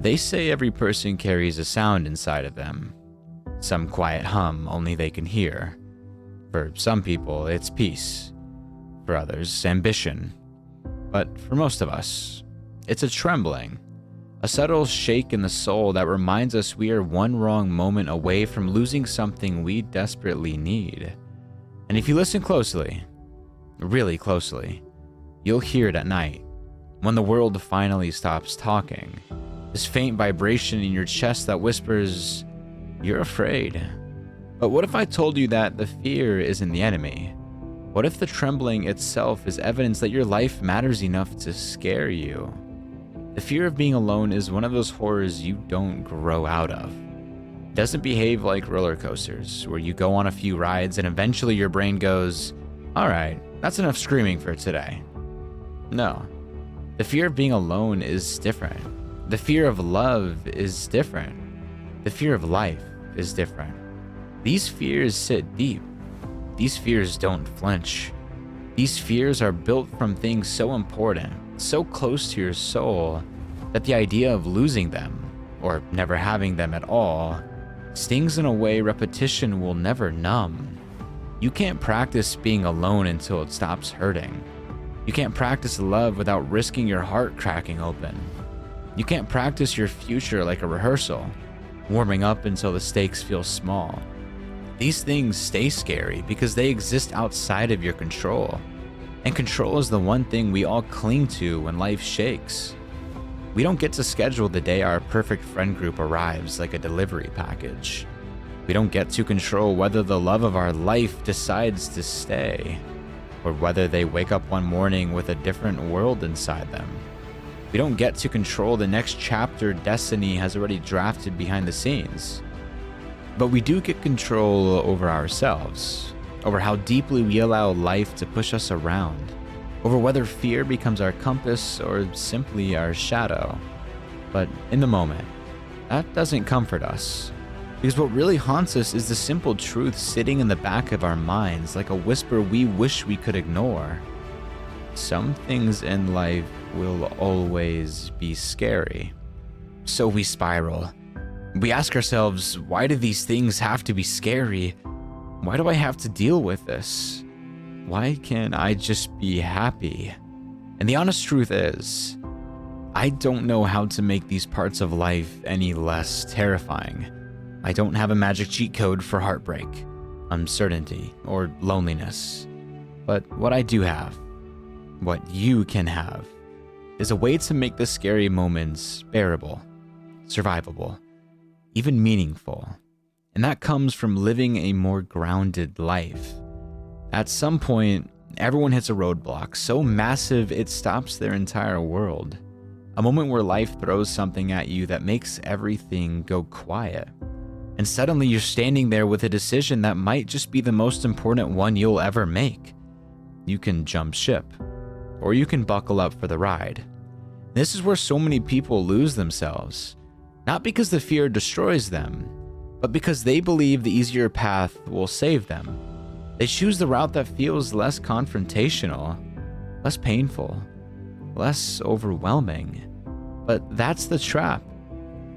They say every person carries a sound inside of them, some quiet hum only they can hear. For some people, it's peace. For others, ambition. But for most of us, it's a trembling, a subtle shake in the soul that reminds us we are one wrong moment away from losing something we desperately need. And if you listen closely, really closely, you'll hear it at night, when the world finally stops talking. This faint vibration in your chest that whispers, "You're afraid." But what if I told you that the fear isn't the enemy? What if the trembling itself is evidence that your life matters enough to scare you? The fear of being alone is one of those horrors you don't grow out of. It doesn't behave like roller coasters, where you go on a few rides and eventually your brain goes, "All right, that's enough screaming for today." No. The fear of being alone is different. The fear of love is different. The fear of life is different. These fears sit deep. These fears don't flinch. These fears are built from things so important, so close to your soul, that the idea of losing them, or never having them at all, stings in a way repetition will never numb. You can't practice being alone until it stops hurting. You can't practice love without risking your heart cracking open. You can't practice your future like a rehearsal, warming up until the stakes feel small. These things stay scary because they exist outside of your control. And control is the one thing we all cling to when life shakes. We don't get to schedule the day our perfect friend group arrives like a delivery package. We don't get to control whether the love of our life decides to stay, or whether they wake up one morning with a different world inside them. We don't get to control the next chapter destiny has already drafted behind the scenes. But we do get control over ourselves, over how deeply we allow life to push us around, over whether fear becomes our compass or simply our shadow. But in the moment, that doesn't comfort us, because what really haunts us is the simple truth sitting in the back of our minds like a whisper we wish we could ignore. Some things in life will always be scary. So we spiral. We ask ourselves, why do these things have to be scary? Why do I have to deal with this? Why can't I just be happy? And the honest truth is, I don't know how to make these parts of life any less terrifying. I don't have a magic cheat code for heartbreak, uncertainty, or loneliness. But what I do have, what you can have, is a way to make the scary moments bearable, survivable, even meaningful. And that comes from living a more grounded life. At some point, everyone hits a roadblock so massive it stops their entire world. A moment where life throws something at you that makes everything go quiet. And suddenly you're standing there with a decision that might just be the most important one you'll ever make. You can jump ship, or you can buckle up for the ride. This is where so many people lose themselves. Not because the fear destroys them, but because they believe the easier path will save them. They choose the route that feels less confrontational, less painful, less overwhelming. But that's the trap.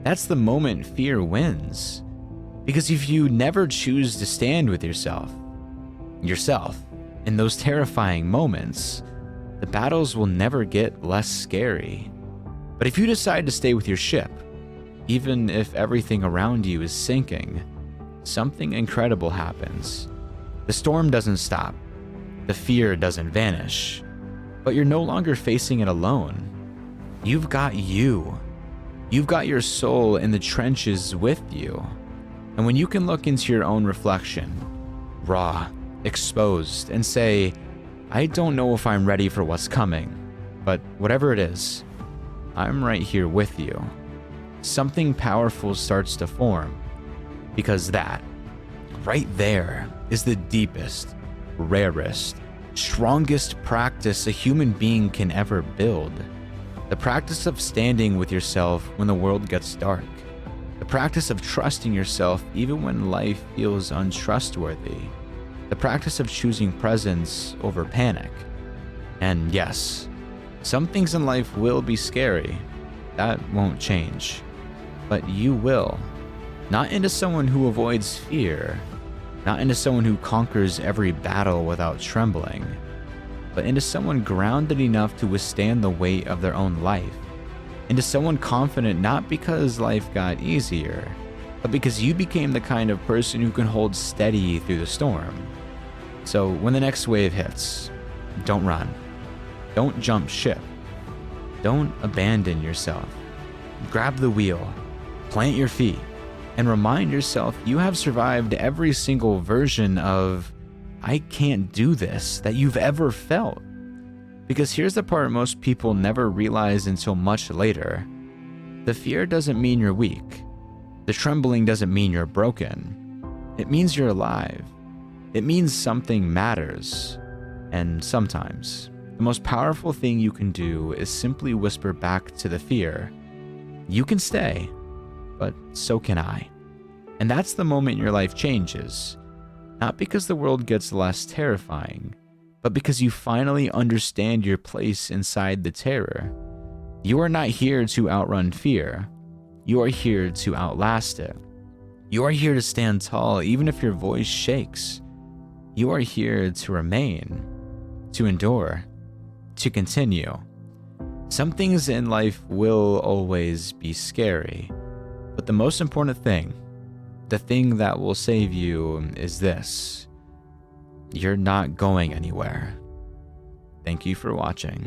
That's the moment fear wins. Because if you never choose to stand with yourself, in those terrifying moments, the battles will never get less scary. But if you decide to stay with your ship, even if everything around you is sinking, something incredible happens. The storm doesn't stop. The fear doesn't vanish. But you're no longer facing it alone. You've got you. You've got your soul in the trenches with you. And when you can look into your own reflection, raw, exposed, and say, I don't know if I'm ready for what's coming, but whatever it is, I'm right here with you. Something powerful starts to form, because that, right there, is the deepest, rarest, strongest practice a human being can ever build. The practice of standing with yourself when the world gets dark. The practice of trusting yourself even when life feels untrustworthy. The practice of choosing presence over panic. And yes, some things in life will be scary. That won't change. but you will. Not into someone who avoids fear, not into someone who conquers every battle without trembling, but into someone grounded enough to withstand the weight of their own life. Into someone confident not because life got easier, but because you became the kind of person who can hold steady through the storm. So when the next wave hits, don't run. Don't jump ship. Don't abandon yourself. Grab the wheel, plant your feet, and remind yourself you have survived every single version of "I can't do this" that you've ever felt. Because here's the part most people never realize until much later. The fear doesn't mean you're weak. The trembling doesn't mean you're broken. It means you're alive. It means something matters. And sometimes, the most powerful thing you can do is simply whisper back to the fear, "You can stay, but so can I." And that's the moment your life changes. Not because the world gets less terrifying, but because you finally understand your place inside the terror. You are not here to outrun fear. You are here to outlast it. You are here to stand tall even if your voice shakes. You are here to remain, to endure, to continue. Some things in life will always be scary, but the most important thing, the thing that will save you, is this: you're not going anywhere. Thank you for watching.